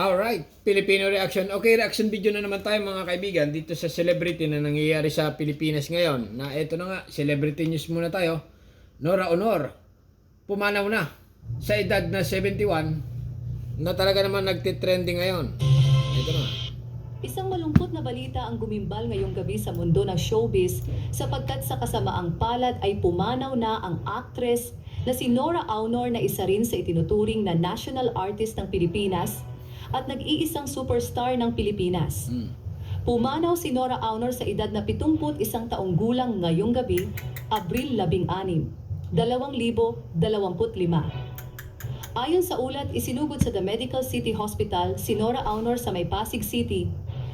Alright, Filipino reaction. Okay, reaction video na naman tayo mga kaibigan dito sa celebrity na nangyayari sa Pilipinas ngayon. Na eto na nga, celebrity news muna tayo. Nora Aunor, pumanaw na sa edad na 71 na talaga naman nagtitrending ngayon. Ito na. Isang malungkot na balita ang gumimbal ngayong gabi sa mundo ng showbiz sapagkat sa kasamaang palad ay pumanaw na ang actress na si Nora Aunor na isa rin sa itinuturing na national artist ng Pilipinas at nag-iisang superstar ng Pilipinas. Pumanaw si Nora Aunor sa edad na 71 taong gulang ngayong gabi, Abril 16, 2025. Ayon sa ulat, isinugod sa The Medical City Hospital si Nora Aunor sa may Pasig City,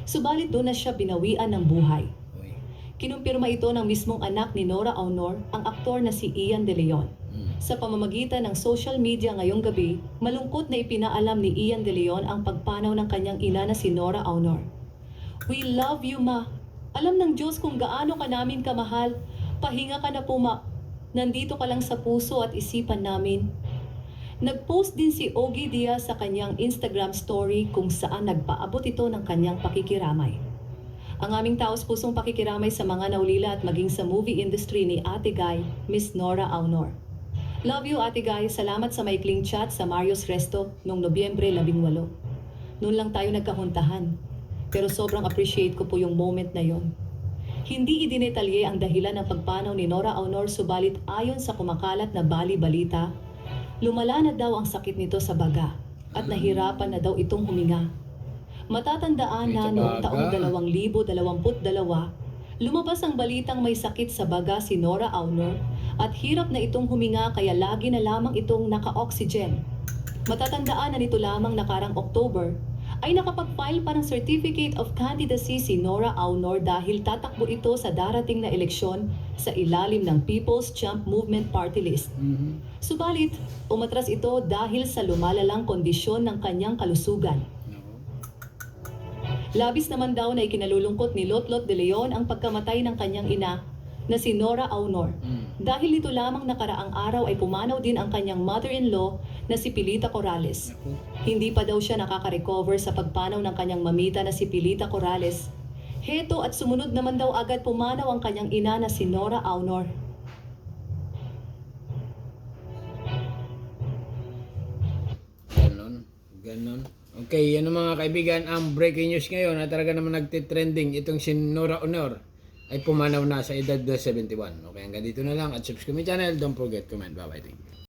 subalit doon na siya binawian ng buhay. Kinumpirma ito ng mismong anak ni Nora Aunor, ang aktor na si Ian De Leon. Sa pamamagitan ng social media ngayong gabi, malungkot na ipinaalam ni Ian De Leon ang pagpanaw ng kanyang ina na si Nora Aunor. "We love you, ma. Alam ng Diyos kung gaano ka namin kamahal. Pahinga ka na po, ma. Nandito ka lang sa puso at isipan namin." Nag-post din si Ogie Diaz sa kanyang Instagram story kung saan nagpaabot ito ng kanyang pakikiramay. Ang aming taos-pusong pakikiramay sa mga naulila at maging sa movie industry ni Ate Guy, Miss Nora Aunor. Love you, Ate Guy. Salamat sa maikling chat sa Mario's Resto noong Nobyembre 18. Noon lang tayo nagkahuntahan. Pero sobrang appreciate ko po yung moment na yon. Hindi idinetalye ang dahilan ng pagpanaw ni Nora Aunor, subalit ayon sa kumakalat na bali-balita, lumala na daw ang sakit nito sa baga at nahirapan na daw itong huminga. Matatandaan na noong taong 2022, lumabas ang balitang may sakit sa baga si Nora Aunor at hirap na itong huminga kaya lagi na lamang itong naka-oxygen. Matatandaan na nito lamang nakarang October ay nakapag-file pa ng Certificate of Candidacy si Nora Aunor dahil tatakbo ito sa darating na eleksyon sa ilalim ng People's Champ Movement Party List. Subalit, umatras ito dahil sa lumalalang kondisyon ng kanyang kalusugan. Labis naman daw na ikinalulungkot ni Lotlot De Leon ang pagkamatay ng kanyang ina na si Nora Aunor. Dahil nito lamang nakaraang araw ay pumanaw din ang kanyang mother-in-law na si Pilita Corrales. Hindi pa daw siya nakaka-recover sa pagpanaw ng kanyang mamita na si Pilita Corrales. Heto at sumunod naman daw agad pumanaw ang kanyang ina na si Nora Aunor. Ganon. Okay, yan ang mga kaibigan, ang breaking news ngayon na talaga naman nagtitrending. Itong si Nora Aunor ay pumanaw na sa edad na 71. Okay, hanggang dito na lang at subscribe my channel. Don't forget, comment. Bye-bye. Thank you.